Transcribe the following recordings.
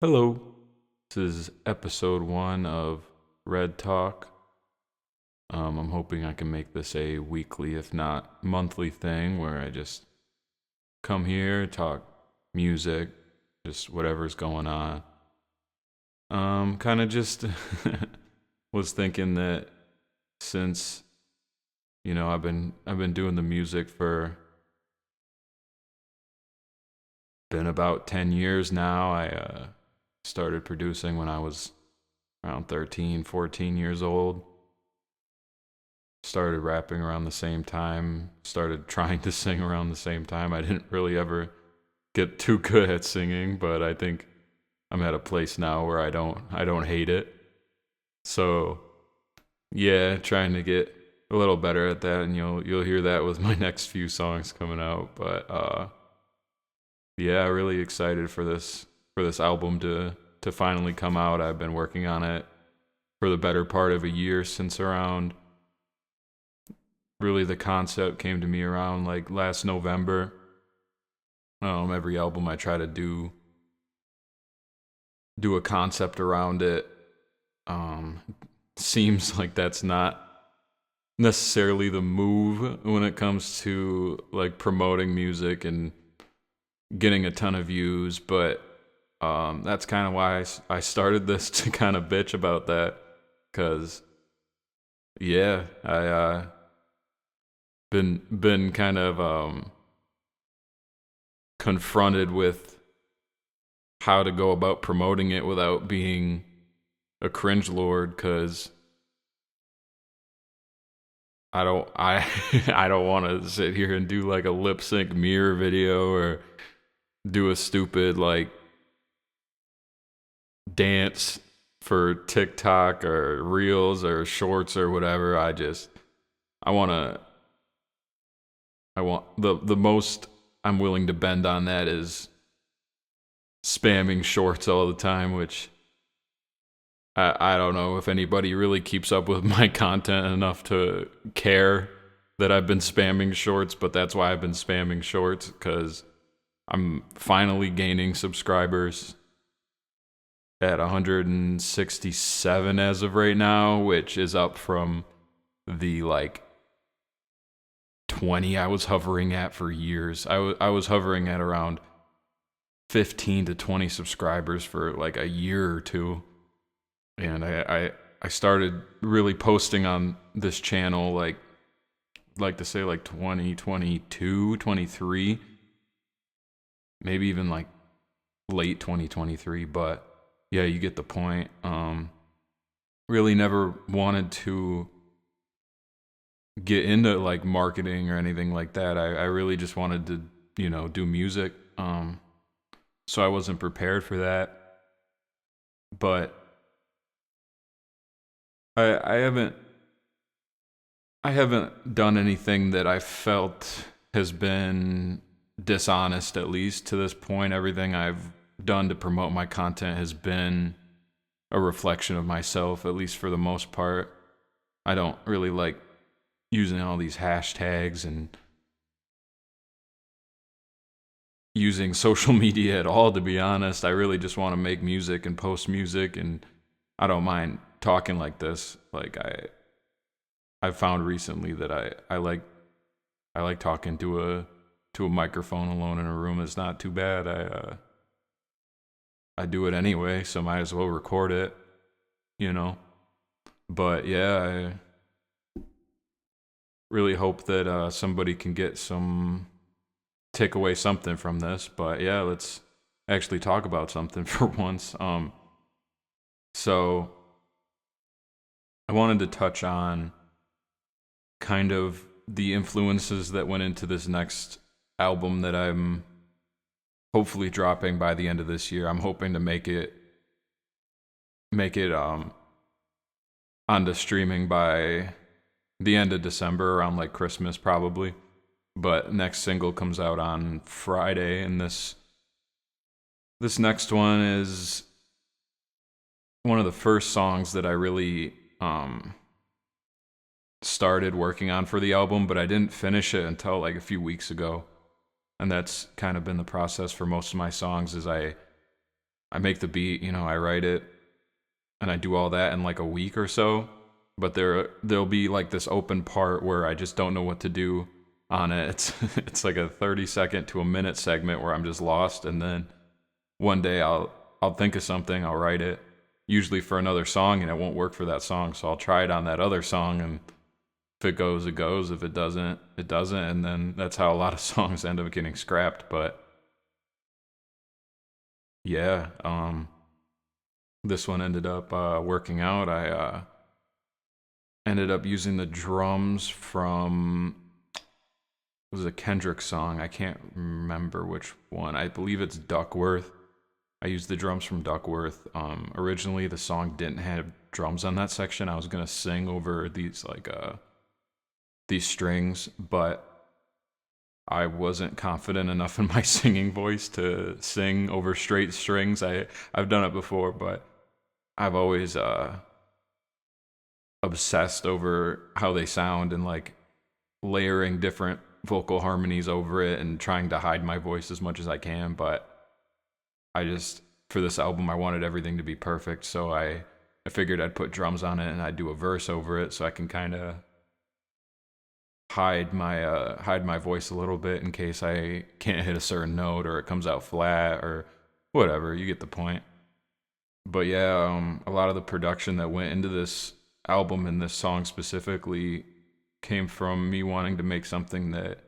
Hello. This is episode one of Red Talk. I'm hoping I can make this a weekly, if not monthly thing where I just come here, talk music, just whatever's going on. Kind of just was thinking that since I've been doing the music for been about 10 years now. I started producing when I was around 13, 14 years old. Started rapping around the same time, started trying to sing around the same time. I didn't really ever get too good at singing, but I think I'm at a place now where I don't hate it. So, yeah, trying to get a little better at that, and you'll hear that with my next few songs coming out, but yeah, really excited for this album to finally come out. I've been working on it for the better part of a year, since around really the concept came to me around like last November. Every album I try to do a concept around it. Um, Seems like that's not necessarily the move when it comes to like promoting music and getting a ton of views, but that's kind of why I started this to kind of bitch about that, because yeah, I been kind of confronted with how to go about promoting it without being a cringe lord, because I I don't want to sit here and do like a lip sync mirror video or do a stupid like dance for TikTok or Reels or Shorts or whatever. I want to I want the most I'm willing to bend on that is spamming Shorts all the time, which I don't know if anybody really keeps up with my content enough to care that I've been spamming Shorts, but that's why I've been spamming Shorts, because I'm finally gaining subscribers at 167 as of right now, which is up from the like 20 I was hovering at for years. I was hovering at around 15 to 20 subscribers for like a year or two. And I started really posting on this channel like to say like 2022, 23, maybe even like late 2023, but yeah, you get the point. Really never wanted to get into like marketing or anything like that. I really just wanted to, do music. So I wasn't prepared for that. But I haven't done anything that I felt has been dishonest, at least to this point. Everything I've done to promote my content has been a reflection of myself, at least for the most part. I don't really like using all these hashtags and using social media at all, to be honest. I really just want to make music and post music, and I don't mind talking like this. Like I've found recently that I like talking to a microphone alone in a room. It's not too bad. I do it anyway, so might as well record it, you know. But yeah, I really hope that somebody can get some take away something from this. But yeah, let's actually talk about something for once. So I wanted to touch on kind of the influences that went into this next album that I'm hopefully dropping by the end of this year. I'm hoping to make it onto streaming by the end of December, around like Christmas probably. But next single comes out on Friday, and this next one is one of the first songs that I really started working on for the album, but I didn't finish it until like a few weeks ago. And that's kind of been the process for most of my songs, is I make the beat, I write it, and I do all that in like a week or so. But there'll be like this open part where I just don't know what to do on it. It's like a 30-second to a minute segment where I'm just lost, and then one day I'll think of something, I'll write it, usually for another song, and it won't work for that song, so I'll try it on that other song, and if it goes, it goes. If it doesn't, it doesn't, and then that's how a lot of songs end up getting scrapped. But yeah, this one ended up working out. I ended up using the drums from, it was a Kendrick song. I can't remember which one. I believe it's Duckworth. I used the drums from Duckworth. Originally, the song didn't have drums on that section. I was gonna sing over these strings, but I wasn't confident enough in my singing voice to sing over straight strings. I've done it before, but I've always obsessed over how they sound and like layering different vocal harmonies over it and trying to hide my voice as much as I can. But I just, for this album, I wanted everything to be perfect, so I figured I'd put drums on it and I'd do a verse over it so I can kind of hide my voice a little bit in case I can't hit a certain note or it comes out flat or whatever. You get the point. But yeah, a lot of the production that went into this album and this song specifically came from me wanting to make something that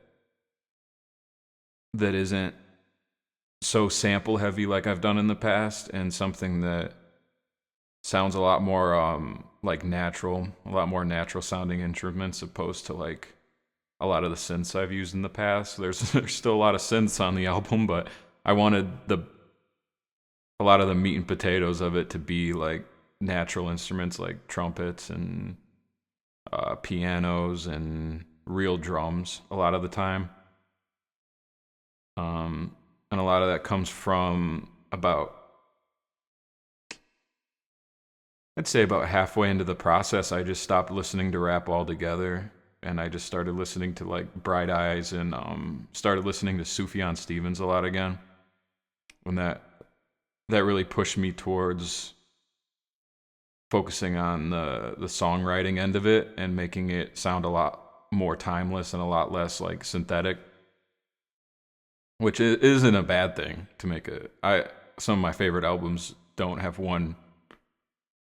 isn't so sample heavy like I've done in the past, and something that sounds a lot more like natural, a lot more natural sounding instruments opposed to like a lot of the synths I've used in the past. There's still a lot of synths on the album, but I wanted a lot of the meat and potatoes of it to be like natural instruments like trumpets and pianos and real drums a lot of the time. And a lot of that comes from about, I'd say about halfway into the process, I just stopped listening to rap altogether, and I just started listening to like Bright Eyes and started listening to Sufjan Stevens a lot again. When that really pushed me towards focusing on the songwriting end of it and making it sound a lot more timeless and a lot less like synthetic, which isn't a bad thing to make some of my favorite albums don't have one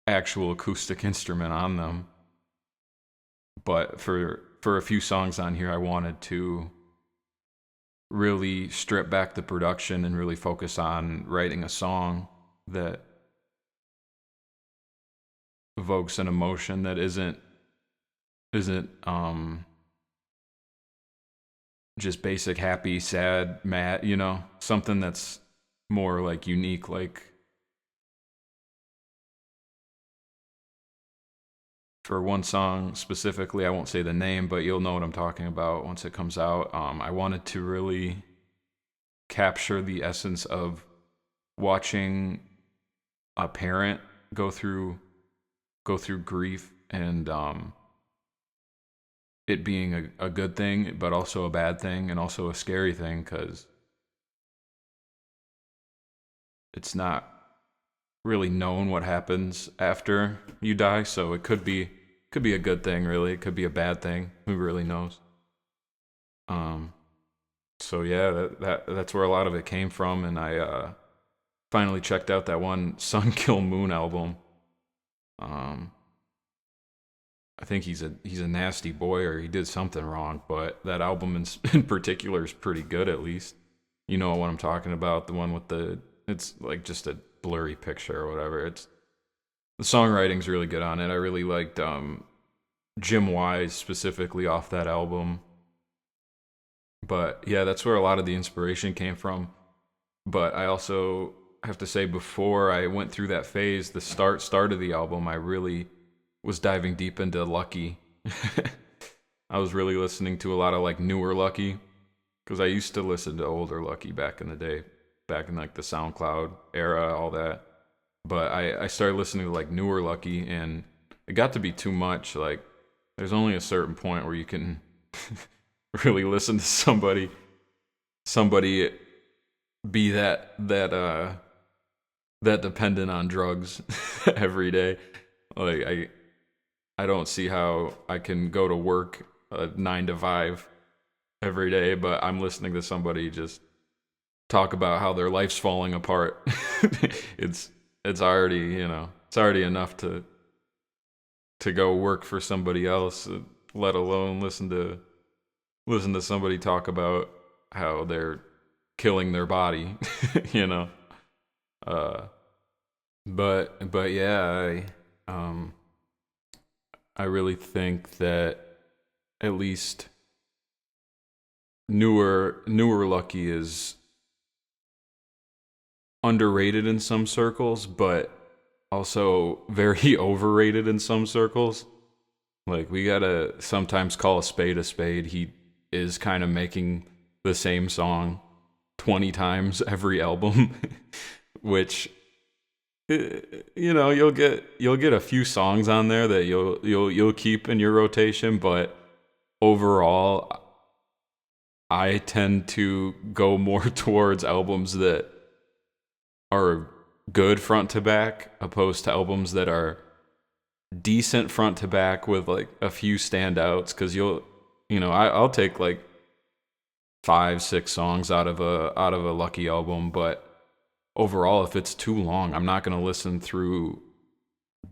actual acoustic instrument on them, but for a few songs on here I wanted to really strip back the production and really focus on writing a song that evokes an emotion that isn't just basic happy, sad, mad, something that's more like unique. Like for one song specifically, I won't say the name, but you'll know what I'm talking about once it comes out. I wanted to really capture the essence of watching a parent go through grief, and it being a good thing, but also a bad thing, and also a scary thing because it's not really known what happens after you die. So it could be a good thing, really. It could be a bad thing. Who really knows? Um, so yeah, that's where a lot of it came from, and I finally checked out that one Sun Kill Moon album. Um, I think he's a nasty boy, or he did something wrong, but that album in particular is pretty good. At least you know what I'm talking about. The one with it's like just a blurry picture or whatever. It's the songwriting's really good on it. I really liked Jim Wise specifically off that album. But yeah, that's where a lot of the inspiration came from. But I also have to say, before I went through that phase, the start of the album, I really was diving deep into Lucky. I was really listening to a lot of like newer Lucky, because I used to listen to older Lucky back in the day, back in like the SoundCloud era, all that. But I started listening to like newer Lucky, and it got to be too much. Like there's only a certain point where you can really listen to somebody be that that dependent on drugs every day. Like I don't see how I can go to work 9 to 5 every day, but I'm listening to somebody just talk about how their life's falling apart. it's it's already, it's already enough to go work for somebody else, let alone listen to somebody talk about how they're killing their body, you know. Uh, but yeah, I really think that at least newer Lucky is underrated in some circles, but also very overrated in some circles. Like, we gotta sometimes call a spade a spade. He is kind of making the same song 20 times every album, which you'll get a few songs on there that you'll keep in your rotation, but overall I tend to go more towards albums that are good front to back opposed to albums that are decent front to back with like a few standouts, cuz I'll take like 5-6 songs out of a Lucky album, but overall if it's too long, I'm not going to listen through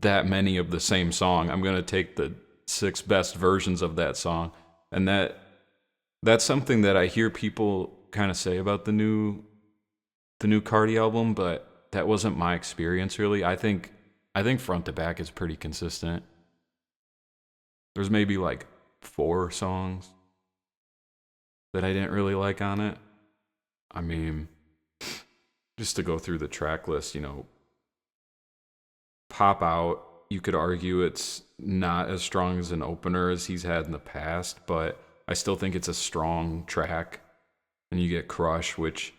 that many of the same song. I'm going to take the 6 best versions of that song. And that's something that I hear people kind of say about the new Cardi album, but that wasn't my experience really. I think front to back is pretty consistent. There's maybe like 4 songs that I didn't really like on it. I mean, just to go through the track list, Pop Out, you could argue it's not as strong as an opener as he's had in the past, but I still think it's a strong track. And you get Crush, which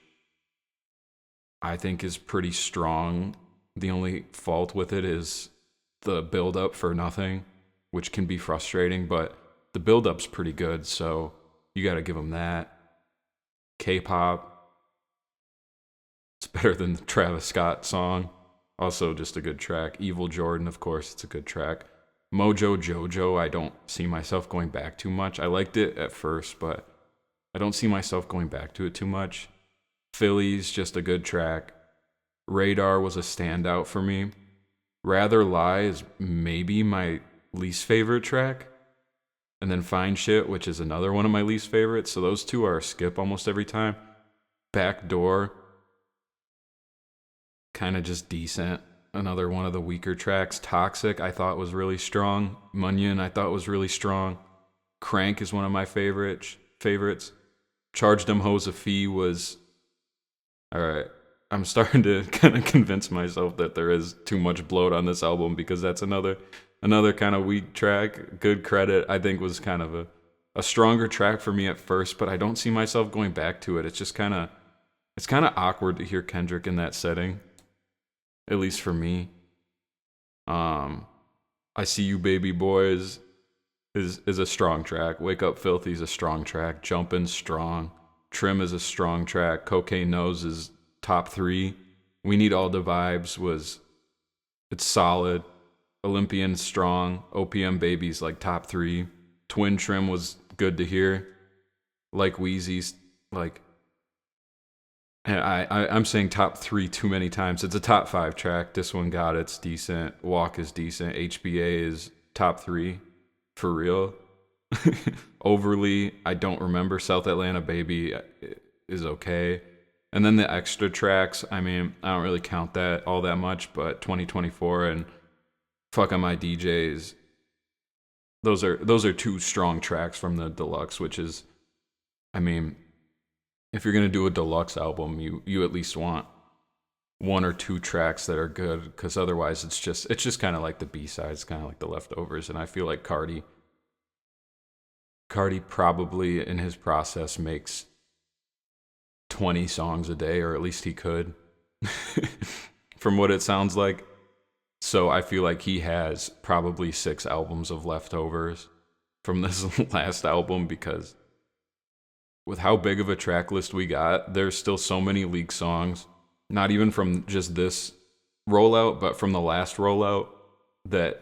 I think is pretty strong. The only fault with it is the build up for nothing, which can be frustrating, but the build up's pretty good, so you got to give him that. K-pop, it's better than the Travis Scott song. Also just a good track. Evil Jordan, of course, it's a good track. Mojo Jojo, I don't see myself going back too much. I liked it at first, but I don't see myself going back to it too much. Philly's just a good track. Radar was a standout for me. Rather Lie is maybe my least favorite track. And then Fine Shit, which is another one of my least favorites. So those two are a skip almost every time. Backdoor, kind of just decent. Another one of the weaker tracks. Toxic, I thought was really strong. Munyon, I thought was really strong. Crank is one of my favorites. Charge Them Hoes a Fee was... Alright, I'm starting to kind of convince myself that there is too much bloat on this album, because that's another kind of weak track. Good Credit, I think, was kind of a stronger track for me at first, but I don't see myself going back to it. It's kind of awkward to hear Kendrick in that setting, at least for me. I See You Baby Boys is a strong track. Wake Up Filthy is a strong track. Jumpin's strong. Trim is a strong track. Cocaine Nose is top 3. We Need All the Vibes it's solid. Olympian's strong. OPM Baby's like top 3. Twin Trim was good to hear. Like Wheezy's, like, and I'm saying top 3 too many times. It's a top 5 track. This one got it's decent. Walk is decent. HBA is top 3 for real. Overly, I don't remember. South Atlanta Baby is okay. And then the extra tracks, I mean, I don't really count that all that much, but 2024 and Fuck On My DJs, those are 2 strong tracks from the deluxe, which is, I mean, if you're going to do a deluxe album, you at least want 1 or 2 tracks that are good, because otherwise it's just kind of like the B-sides, kind of like the leftovers. And I feel like Cardi probably in his process makes 20 songs a day, or at least he could, from what it sounds like. So I feel like he has probably 6 albums of leftovers from this last album, because with how big of a track list we got, there's still so many leaked songs, not even from just this rollout, but from the last rollout, that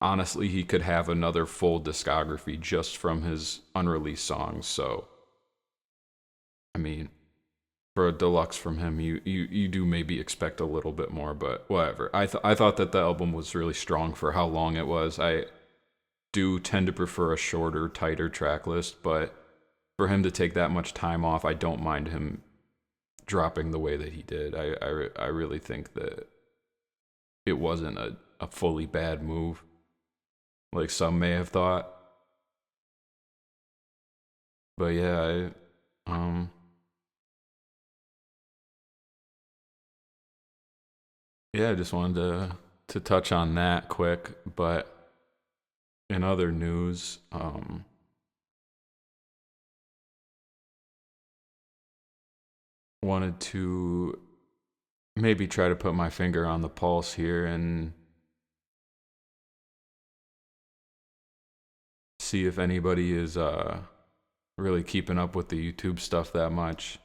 honestly he could have another full discography just from his unreleased songs. So, I mean, for a deluxe from him, you do maybe expect a little bit more, but whatever. I thought that the album was really strong for how long it was. I do tend to prefer a shorter, tighter track list, but for him to take that much time off, I don't mind him dropping the way that he did. I really think that it wasn't a fully bad move, like some may have thought. But yeah, yeah, I just wanted to touch on that quick. But in other news, wanted to maybe try to put my finger on the pulse here and see if anybody is really keeping up with the YouTube stuff that much.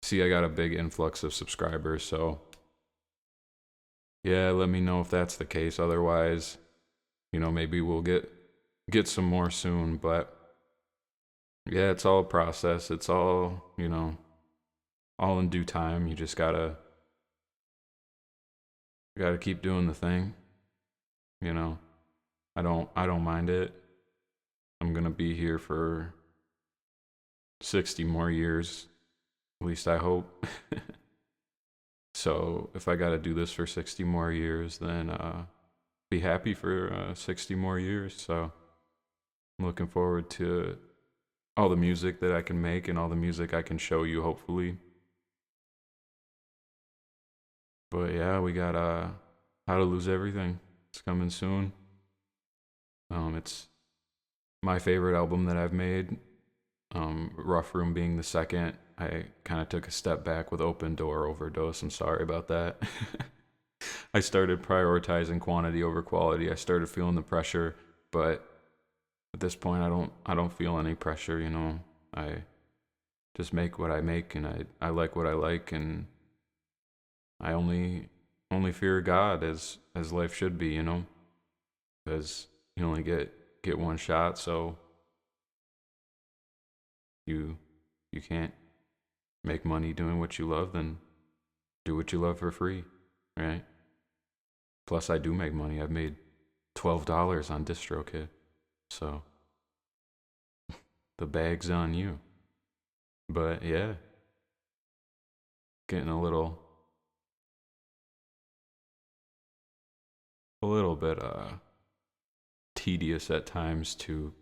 See, I got a big influx of subscribers, so yeah, let me know if that's the case. Otherwise, maybe we'll get some more soon. But yeah, it's all a process. It's all all in due time. You just gotta keep doing the thing. You know, I don't mind it. I'm gonna be here for 60 more years. At least I hope. So if I gotta do this for 60 more years, then be happy for 60 more years. So I'm looking forward to all the music that I can make and all the music I can show you, hopefully. But yeah, we got How to Lose Everything. It's coming soon. It's my favorite album that I've made. Rough Room being the second. I kind of took a step back with Open Door Overdose. I'm sorry about that. I started prioritizing quantity over quality. I started feeling the pressure, but at this point I don't feel any pressure, I just make what I make, and I like what I like, and I only fear God, as life should be, because you only get one shot. So you can't make money doing what you love, then do what you love for free, right? Plus I do make money. I've made $12 on DistroKid. So the bag's on you. But yeah, getting a little bit tedious at times to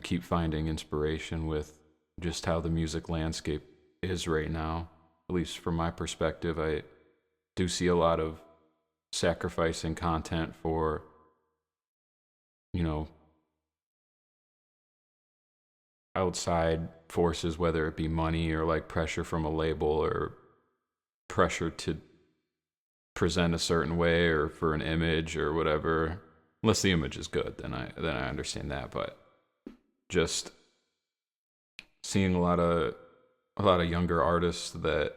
keep finding inspiration with just how the music landscape is right now. At least from my perspective, I do see a lot of sacrificing content for you know outside forces, whether it be money or like pressure from a label or pressure to present a certain way or for an image or whatever. Unless the image is good, then I understand that. But just seeing a lot of younger artists that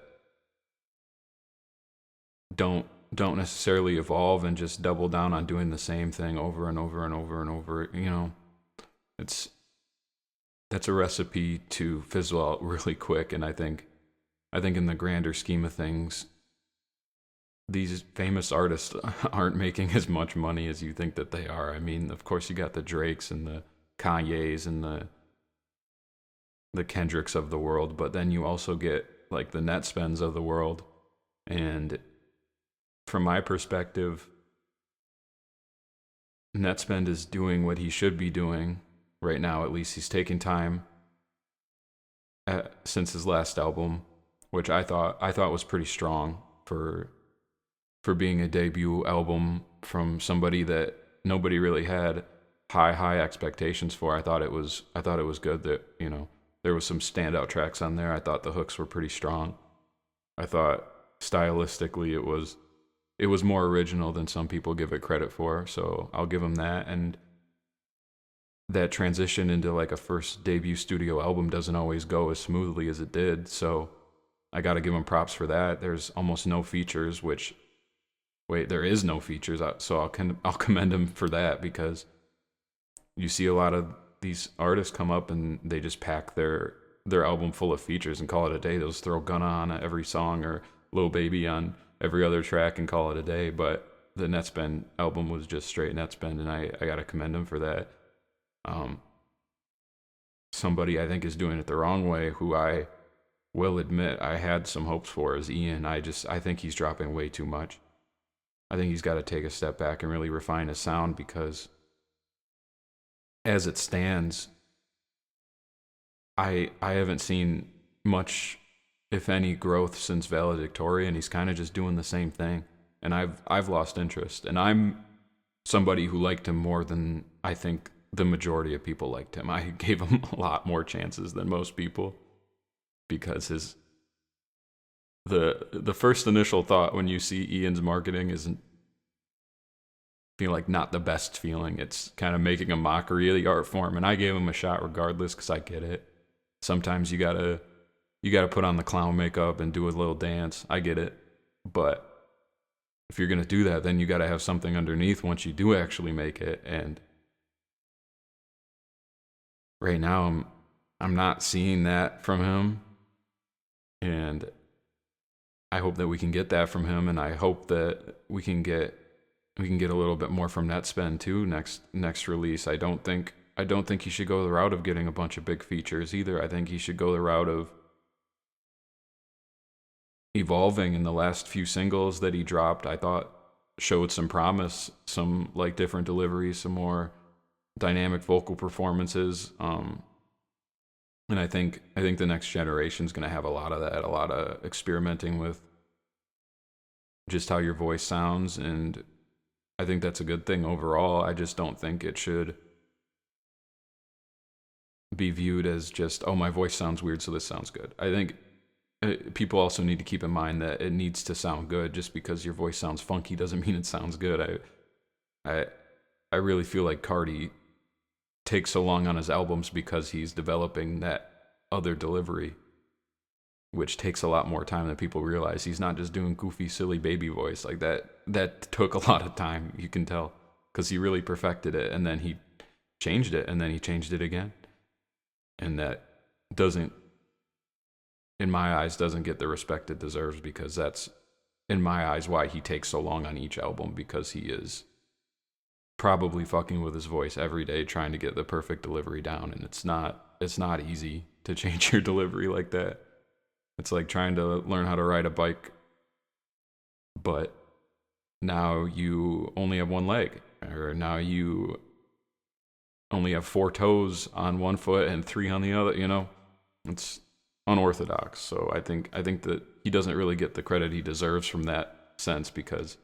don't necessarily evolve and just double down on doing the same thing over and over and over and over. It's that's a recipe to fizzle out really quick. And I think in the grander scheme of things, these famous artists aren't making as much money as you think that they are. I mean, of course, you got the Drakes and the Kanyes and the Kendricks of the world, but then you also get like the Netspends of the world. And from my perspective, Netspend is doing what he should be doing right now. At least he's taking time since his last album, which I thought was pretty strong for being a debut album from somebody that nobody really had high expectations for. I thought it was good that there was some standout tracks on there. I thought the hooks were pretty strong. I thought stylistically it was more original than some people give it credit for. So I'll give him that. And that transition into like a first debut studio album doesn't always go as smoothly as it did. So I got to give him props for that. There's almost no features, which wait, there is no features, so I'll commend him for that, because you see a lot of these artists come up and they just pack their album full of features and call it a day. They'll just throw Gunna on every song or Lil Baby on every other track and call it a day. But the Netspend album was just straight Netspend, and I gotta commend him for that. Somebody I think is doing it the wrong way, who I will admit I had some hopes for, is Ian. I think he's dropping way too much. I think he's got to take a step back and really refine his sound, because as it stands, I haven't seen much, if any, growth since Valedictorian. He's kind of just doing the same thing, and I've lost interest. And I'm somebody who liked him more than I think the majority of people liked him. I gave him a lot more chances than most people, because the first initial thought when you see Ian's marketing isn't feel like not the best feeling. It's kind of making a mockery of the art form, and I gave him a shot regardless, because I get it. Sometimes you gotta put on the clown makeup and do a little dance. I get it, but if you're gonna do that, then you gotta have something underneath once you do actually make it. And right now, I'm not seeing that from him, and I hope that we can get that from him, and I hope that we can get a little bit more from Netspend too next release. I don't think he should go the route of getting a bunch of big features either. I think he should go the route of evolving. In the last few singles that he dropped, I thought showed some promise, some like different deliveries, some more dynamic vocal performances. And I think the next generation is going to have a lot of that, a lot of experimenting with just how your voice sounds, and I think that's a good thing overall. I just don't think it should be viewed as just, oh, my voice sounds weird, so this sounds good. I think people also need to keep in mind that it needs to sound good. Just because your voice sounds funky doesn't mean it sounds good. I really feel like Carti takes so long on his albums because he's developing that other delivery, which takes a lot more time than people realize. He's not just doing goofy, silly baby voice like that. That took a lot of time, you can tell, because he really perfected it, and then he changed it, and then he changed it again. And that doesn't, in my eyes, doesn't get the respect it deserves, because that's, in my eyes, why he takes so long on each album, because he is probably fucking with his voice every day trying to get the perfect delivery down, and it's not easy to change your delivery like that. It's like trying to learn how to ride a bike, but now you only have one leg, or now you only have 4 toes on one foot and 3 on the other. It's unorthodox. So I think that he doesn't really get the credit he deserves from that sense, because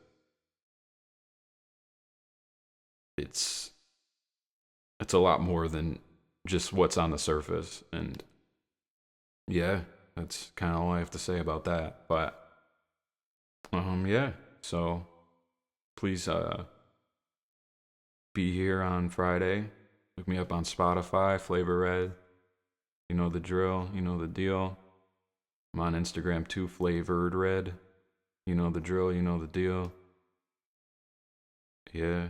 it's a lot more than just what's on the surface. And yeah, that's kind of all I have to say about that. But yeah, so please be here on Friday. Look me up on Spotify, Flavor Red. You know the drill, you know the deal. I'm on Instagram too, Flavored Red. You know the drill, you know the deal. Yeah.